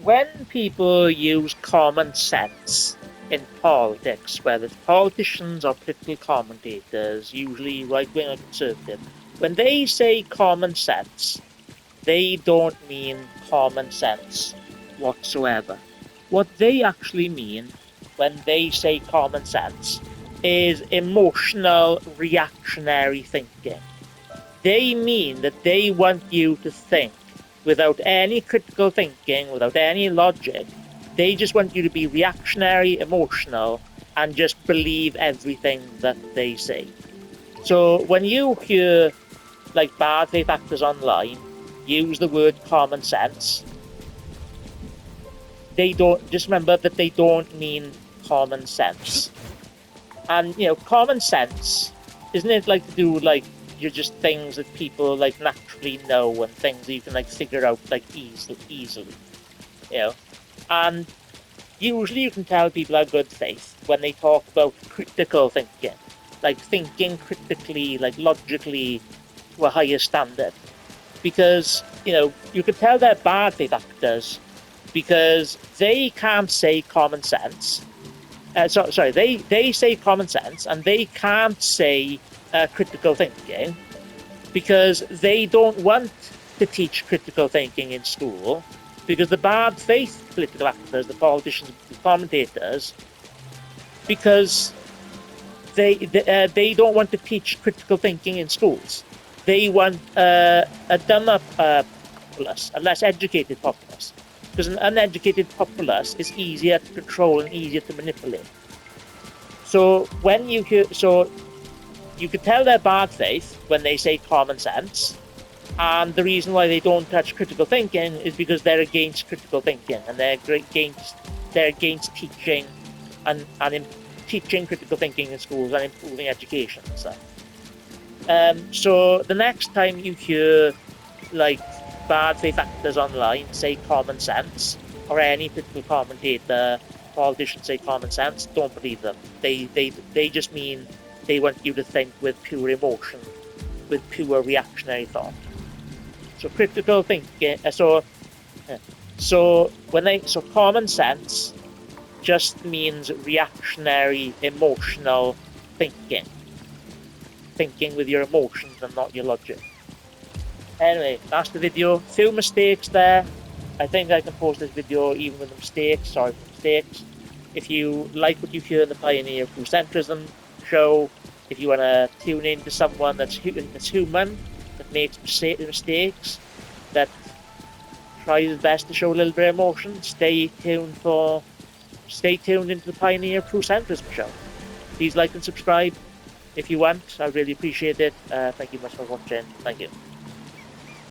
when people use common sense in politics, whether it's politicians or political commentators, usually right-wing or conservative, when they say common sense, they don't mean common sense whatsoever. What they actually mean when they say common sense is emotional reactionary thinking. They mean that they want you to think without any critical thinking, without any logic. They just want you to be reactionary, emotional, and just believe everything that they say. So when you hear like bad faith actors online use the word common sense, they don't, just remember that they don't mean common sense. And common sense, isn't it like to do like you're just things that people like naturally know and things that you can like figure out like easily, and usually you can tell people are good faith when they talk about critical thinking, like thinking critically, like logically to a higher standard, because you can tell they're bad faith actors because they can't say common sense. Sorry, they say common sense and they can't say critical thinking because they don't want to teach critical thinking in school, because the bad faith political actors, the politicians, the commentators, because they don't want to teach critical thinking in schools. They want a dumber populace, a less educated populace, because an uneducated populace is easier to control and easier to manipulate. So when you hear, you can tell they're bad faith when they say common sense, and the reason why they don't touch critical thinking is because they're against critical thinking and they're against teaching and teaching critical thinking in schools and improving education and stuff. So the next time you hear like bad faith actors online say common sense, or any political commentator, politician say common sense, don't believe them. They just mean they want you to think with pure emotion, with pure reactionary thought. So critical thinking. So common sense just means reactionary, emotional thinking with your emotions and not your logic. Anyway, that's the video. Few mistakes there. I think I can post this video even with the mistakes. Sorry for mistakes. If you like what you hear in the Pioneer True Centrism show, if you want to tune in to someone that's human, that makes mistakes, that tries his best to show a little bit of emotion, stay tuned into the Pioneer True Centrism show. Please like and subscribe if you want. I really appreciate it. Thank you much for watching. Thank you.